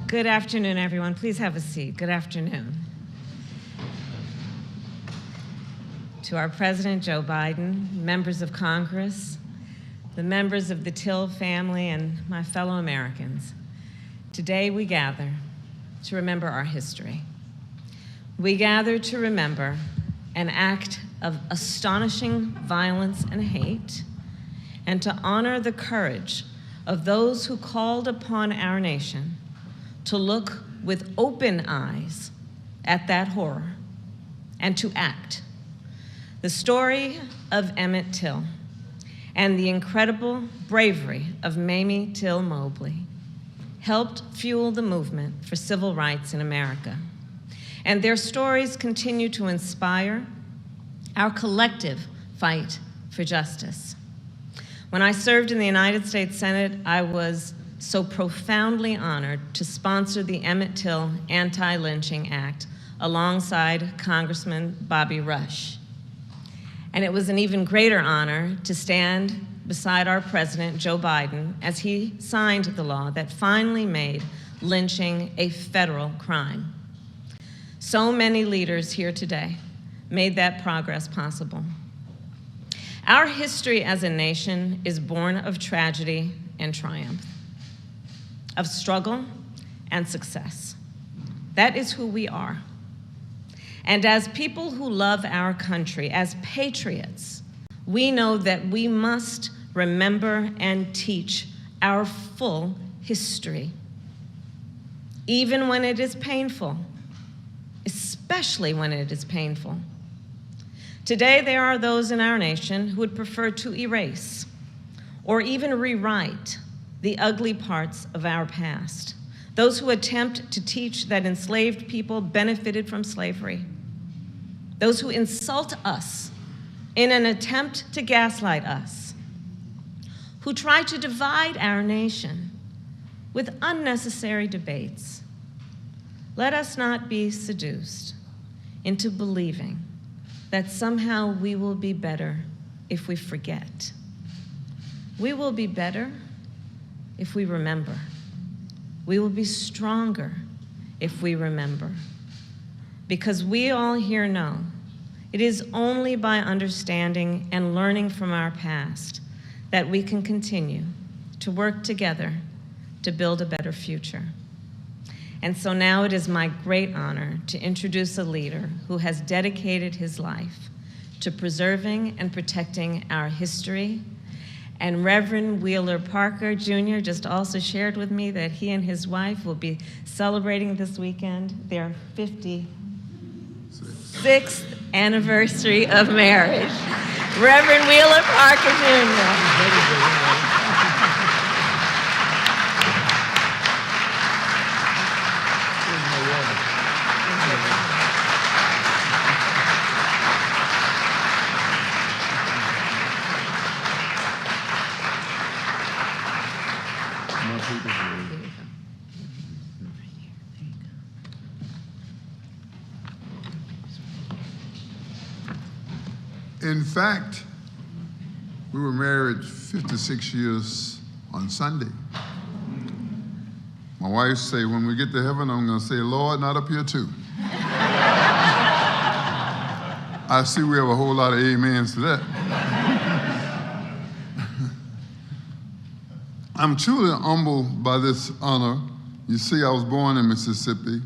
Good afternoon, everyone. Please have a seat. Good afternoon. To our President, Joe Biden, members of Congress, the members of the Till family, and my fellow Americans, today we gather to remember our history. We gather to remember an act of astonishing violence and hate, and to honor the courage of those who called upon our nation to look with open eyes at that horror and to act. The story of Emmett Till and the incredible bravery of Mamie Till Mobley helped fuel the movement for civil rights in America. And their stories continue to inspire our collective fight for justice. When I served in the United States Senate, I was so profoundly honored to sponsor the Emmett Till Anti-Lynching Act alongside Congressman Bobby Rush. And it was an even greater honor to stand beside our President, Joe Biden, as he signed the law that finally made lynching a federal crime. So many leaders here today made that progress possible. Our history as a nation is born of tragedy and triumph, of struggle and success. That is who we are. And as people who love our country, as patriots, we know that we must remember and teach our full history, even when it is painful, especially when it is painful. Today, there are those in our nation who would prefer to erase or even rewrite the ugly parts of our past. Those who attempt to teach that enslaved people benefited from slavery. Those who insult us in an attempt to gaslight us. Who try to divide our nation with unnecessary debates. Let us not be seduced into believing that somehow we will be better if we forget. We will be better if we remember. We will be stronger if we remember. Because we all here know it is only by understanding and learning from our past that we can continue to work together to build a better future. And so now it is my great honor to introduce a leader who has dedicated his life to preserving and protecting our history. And Reverend Wheeler Parker Jr. just also shared with me that he and his wife will be celebrating this weekend their 56th anniversary of marriage. Reverend Wheeler Parker Jr. In fact, we were married 56 years on Sunday. My wife say, when we get to heaven, I'm gonna say, Lord, not up here too. I see we have a whole lot of amens to that. I'm truly humbled by this honor. You see, I was born in Mississippi.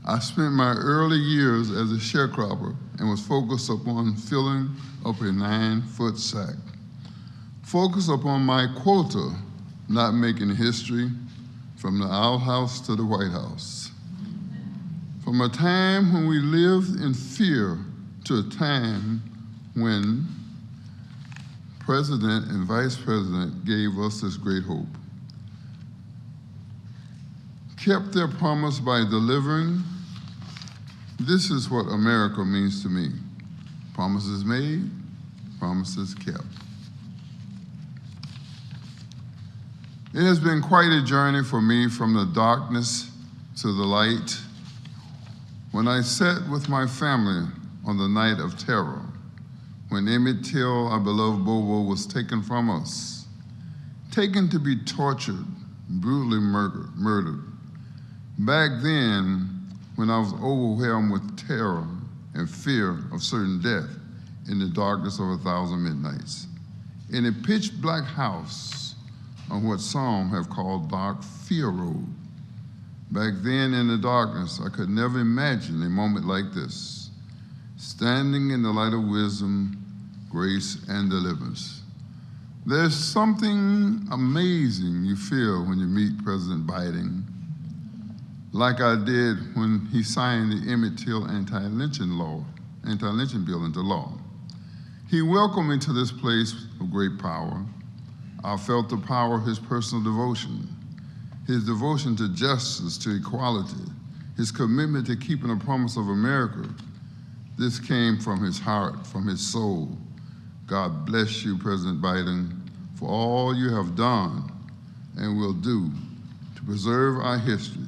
I spent my early years as a sharecropper and was focused upon filling up a 9-foot sack. Focused upon my quota, not making history, from the outhouse to the White House. From a time when we lived in fear to a time when President and Vice President gave us this great hope. Kept their promise by delivering. This is what America means to me. Promises made, promises kept. It has been quite a journey for me from the darkness to the light. When I sat with my family on the night of terror, when Emmett Till, our beloved Bobo, was taken from us, taken to be tortured, brutally murdered. Back then, when I was overwhelmed with terror and fear of certain death in the darkness of 1,000 midnights, in a pitch black house on what some have called Dark Fear Road. Back then in the darkness, I could never imagine a moment like this, standing in the light of wisdom, grace, and deliverance. There's something amazing you feel when you meet President Biden, like I did when he signed the Emmett Till anti-lynching bill into law. He welcomed me to this place of great power. I felt the power of his personal devotion, his devotion to justice, to equality, his commitment to keeping the promise of America. This came from his heart, from his soul. God bless you, President Biden, for all you have done and will do to preserve our history.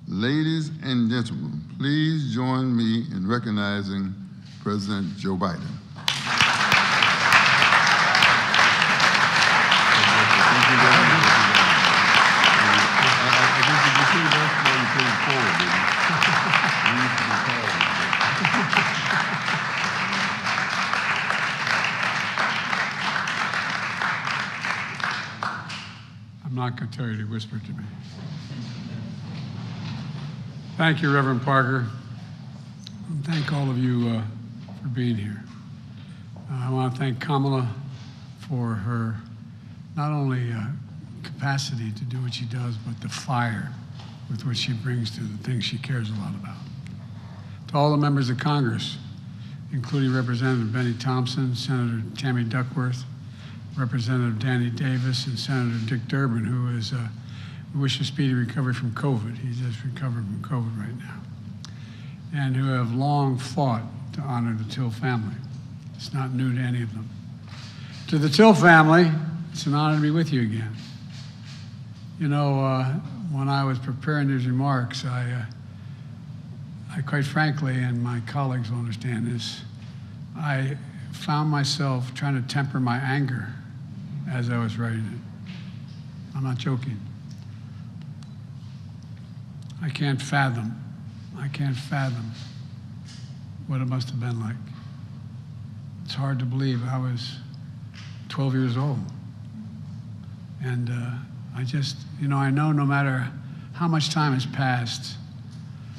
Ladies and gentlemen, please join me in recognizing President Joe Biden. I'm not going to tell you to whisper to me. Thank you, Reverend Parker. And thank all of you for being here. I want to thank Kamala for her not only capacity to do what she does, but the fire with which she brings to the things she cares a lot about. To all the members of Congress, including Representative Benny Thompson, Senator Tammy Duckworth, Representative Danny Davis, and Senator Dick Durbin, who is, we wish a speedy recovery from COVID. He's just recovered from COVID right now. And who have long fought to honor the Till family. It's not new to any of them. To the Till family, it's an honor to be with you again. You know, when I was preparing these remarks, I quite frankly, and my colleagues will understand this, I found myself trying to temper my anger as I was writing it. I'm not joking. I can't fathom what it must have been like. It's hard to believe I was 12 years old. And I just, you know, I know no matter how much time has passed,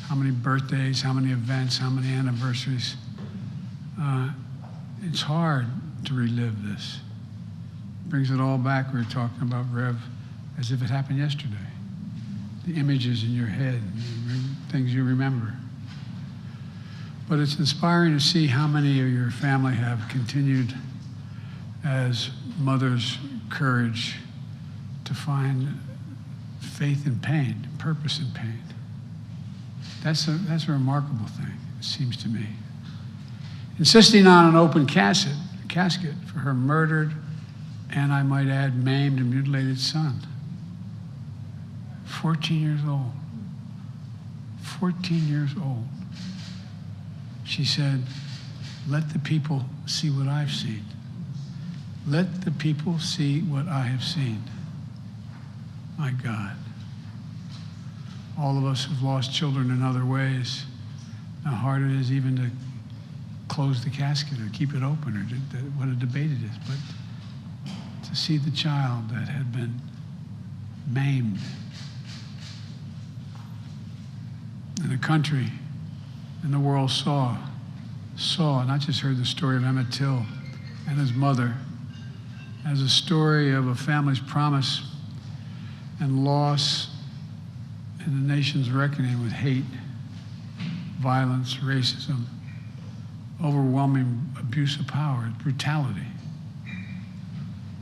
how many birthdays, how many events, how many anniversaries, it's hard to relive this. It brings it all back. We were talking about Rev as if it happened yesterday. The images in your head, things you remember. But it's inspiring to see how many of your family have continued as mother's courage to find faith in pain, purpose in pain. That's a remarkable thing, it seems to me. Insisting on an open casket for her murdered, and I might add, maimed and mutilated son. 14 years old. 14 years old. She said, let the people see what I've seen. Let the people see what I have seen. My God. All of us have lost children in other ways. How hard it is even to close the casket or keep it open, or what a debate it is. But to see the child that had been maimed, and the country and the world saw, not just heard the story of Emmett Till and his mother, as a story of a family's promise and loss and the nation's reckoning with hate, violence, racism, overwhelming abuse of power, brutality.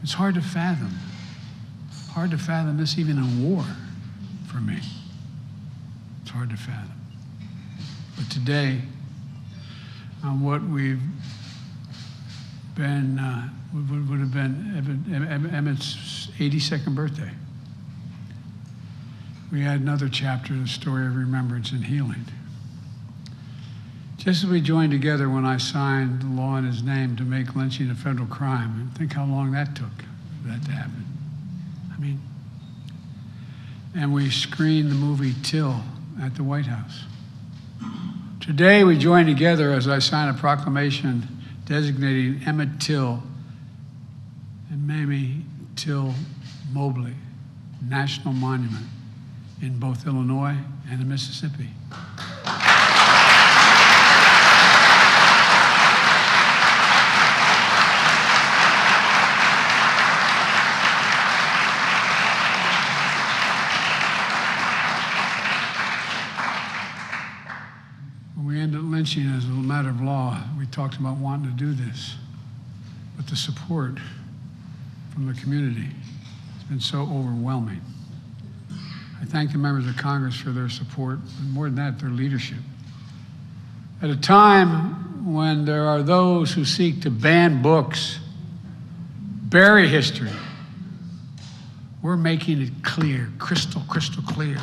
It's hard to fathom. Hard to fathom this even in war for me. It's hard to fathom. But today, on what we've been, would have been Emmett's 82nd birthday, we had another chapter in the story of remembrance and healing. Just as we joined together when I signed the law in his name to make lynching a federal crime, and think how long that took for that to happen. I mean, and we screened the movie Till at the White House. Today, we join together as I sign a proclamation designating Emmett Till and Mamie Till Mobley National Monument in both Illinois and in Mississippi. When we ended lynching as a matter of law, we talked about wanting to do this, but the support from the community has been so overwhelming. I thank the members of Congress for their support, and more than that, their leadership. At a time when there are those who seek to ban books, bury history, we're making it clear, crystal clear.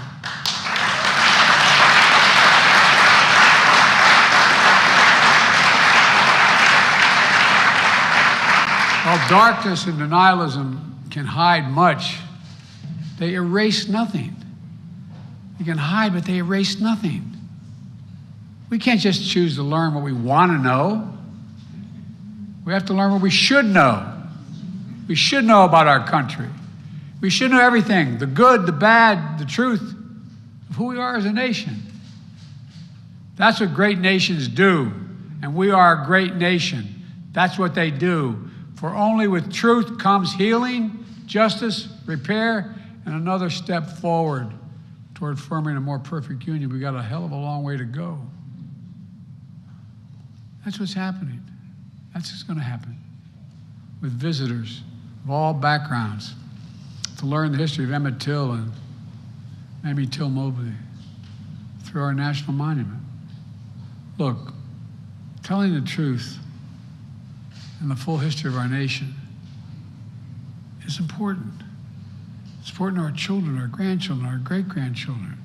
While darkness and denialism can hide much, they erase nothing. You can hide, but they erase nothing. We can't just choose to learn what we want to know. We have to learn what we should know. We should know about our country. We should know everything, the good, the bad, the truth of who we are as a nation. That's what great nations do, and we are a great nation. That's what they do. For only with truth comes healing, justice, repair, and another step forward toward forming a more perfect union. We got a hell of a long way to go. That's what's happening. That's what's going to happen with visitors of all backgrounds to learn the history of Emmett Till and Mamie Till Mobley through our national monument. Look, telling the truth and the full history of our nation is important. It's important to our children, our grandchildren, our great-grandchildren,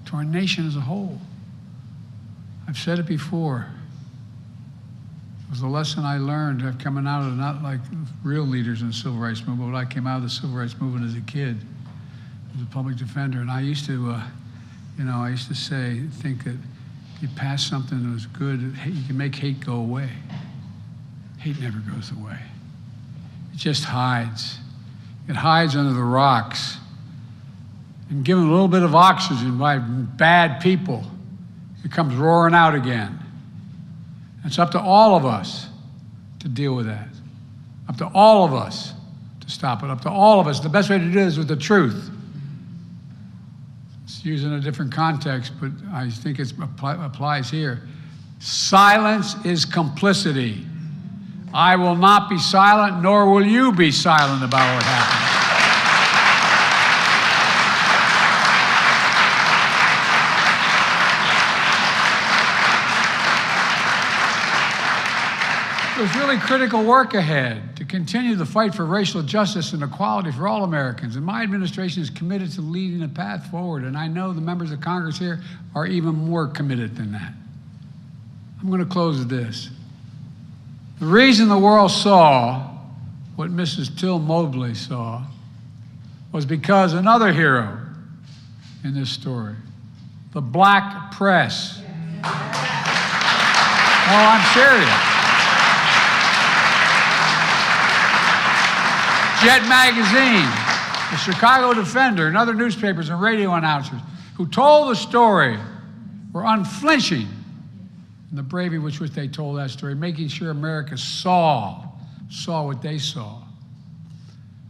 to our nation as a whole. I've said it before. It was a lesson I learned of coming out of not like real leaders in the civil rights movement, but I came out of the civil rights movement as a kid, as a public defender. And I used to, think that if you pass something that was good, you can make hate go away. Hate never goes away. It just hides. It hides under the rocks. And given a little bit of oxygen by bad people, it comes roaring out again. It's up to all of us to deal with that. Up to all of us to stop it. Up to all of us. The best way to do this is with the truth. It's used in a different context, but I think it applies here. Silence is complicity. I will not be silent, nor will you be silent about what happened. There's really critical work ahead to continue the fight for racial justice and equality for all Americans. And my administration is committed to leading a path forward. And I know the members of Congress here are even more committed than that. I'm going to close with this. The reason the world saw what Mrs. Till Mobley saw was because another hero in this story, the black press. Oh, I'm serious. Jet Magazine, the Chicago Defender, and other newspapers and radio announcers who told the story were unflinching in the bravery with which they told that story, making sure America saw what they saw.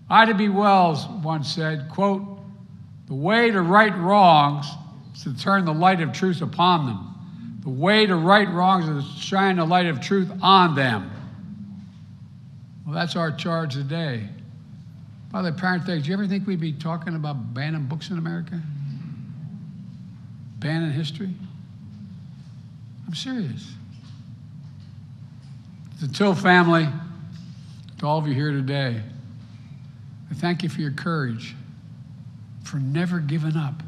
Ida B. Wells once said, quote, "The way to right wrongs is to turn the light of truth upon them. The way to right wrongs is to shine the light of truth on them." Well, that's our charge today. By the way, parenthetic, do you ever think we'd be talking about banning books in America? Banning history? I'm serious. To the Till family, to all of you here today, I thank you for your courage, for never giving up.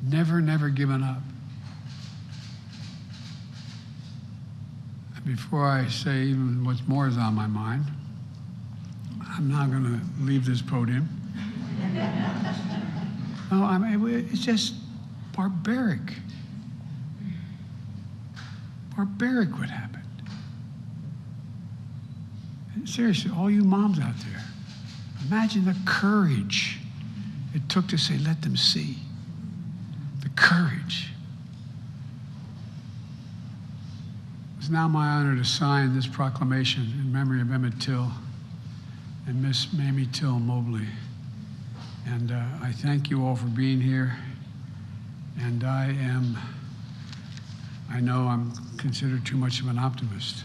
Never giving up. And before I say even what's more is on my mind, I'm not going to leave this podium. No, it's just, barbaric. Barbaric what happened. And seriously, all you moms out there, imagine the courage it took to say, let them see. The courage. It's now my honor to sign this proclamation in memory of Emmett Till and Miss Mamie Till Mobley. And I thank you all for being here. And I know I'm considered too much of an optimist,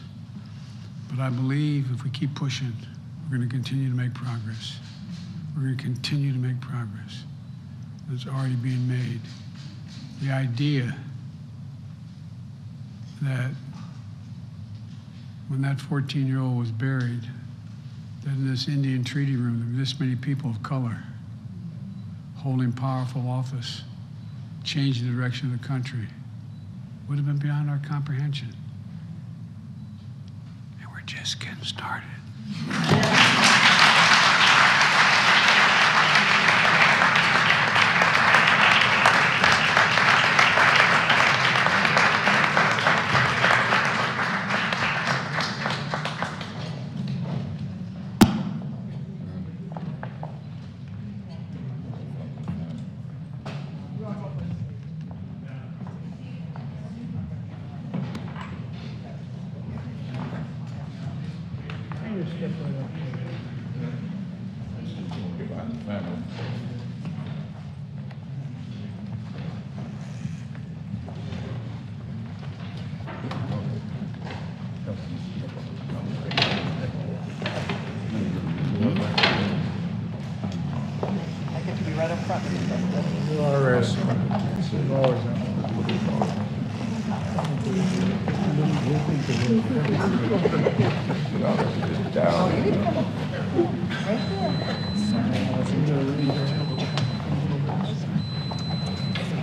but I believe if we keep pushing, we're going to continue to make progress. We're going to continue to make progress. It's already being made. The idea that when that 14-year-old was buried, that in this Indian treaty room, there were this many people of color holding powerful office, changing the direction of the country, would have been beyond our comprehension. And we're just getting started.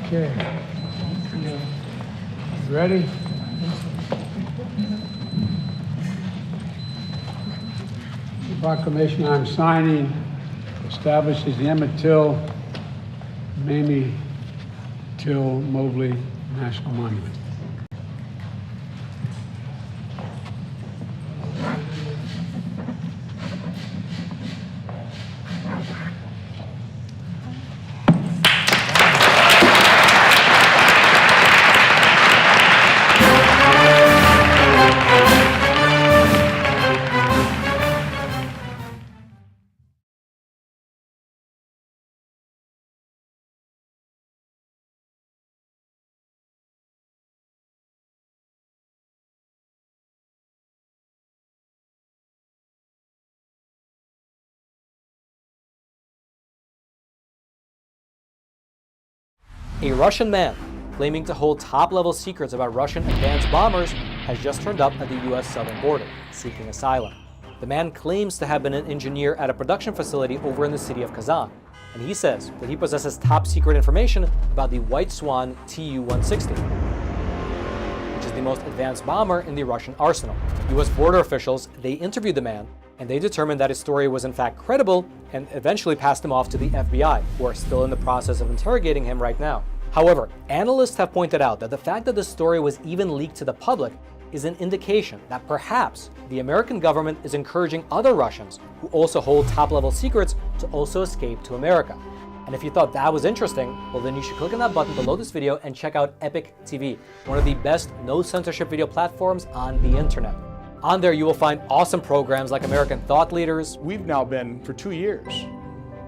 Okay. Ready? The proclamation I'm signing establishes the Emmett Till, Mamie Till Mobley National Monument. A Russian man claiming to hold top-level secrets about Russian advanced bombers has just turned up at the U.S. southern border, seeking asylum. The man claims to have been an engineer at a production facility over in the city of Kazan, and he says that he possesses top-secret information about the White Swan Tu-160, which is the most advanced bomber in the Russian arsenal. U.S. border officials, they interviewed the man, and they determined that his story was in fact credible and eventually passed him off to the FBI, who are still in the process of interrogating him right now. However, analysts have pointed out that the fact that the story was even leaked to the public is an indication that perhaps the American government is encouraging other Russians who also hold top-level secrets to also escape to America. And if you thought that was interesting, well then you should click on that button below this video and check out Epic TV, one of the best no-censorship video platforms on the internet. On there you will find awesome programs like American Thought Leaders. We've now been, for 2 years,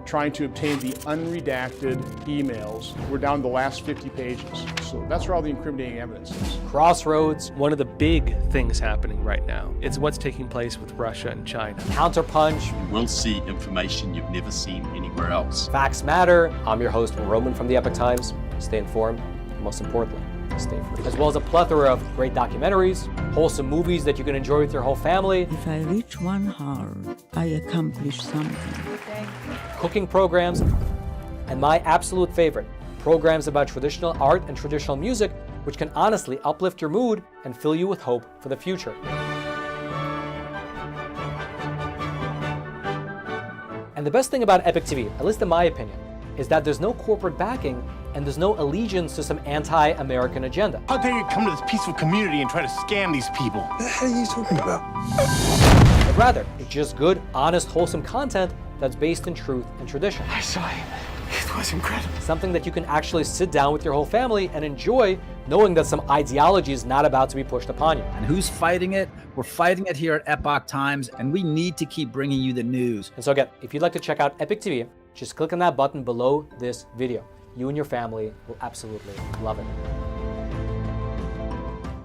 trying to obtain the unredacted emails. We're down to the last 50 pages. So that's where all the incriminating evidence is. Crossroads. One of the big things happening right now is what's taking place with Russia and China. Counterpunch. You will see information you've never seen anywhere else. Facts Matter. I'm your host, Roman from the Epic Times. Stay informed, and most importantly, stay free. As well as a plethora of great documentaries, wholesome movies that you can enjoy with your whole family. If I reach 1 hour, I accomplish something. Cooking programs, and my absolute favorite, programs about traditional art and traditional music, which can honestly uplift your mood and fill you with hope for the future. And the best thing about Epic TV, at least in my opinion, is that there's no corporate backing and there's no allegiance to some anti-American agenda. How dare you come to this peaceful community and try to scam these people? What the hell are you talking about? But rather, it's just good, honest, wholesome content that's based in truth and tradition. I saw him. It was incredible. Something that you can actually sit down with your whole family and enjoy, knowing that some ideology is not about to be pushed upon you. And who's fighting it? We're fighting it here at Epoch Times, and we need to keep bringing you the news. And so again, if you'd like to check out Epic TV, just click on that button below this video. You and your family will absolutely love it.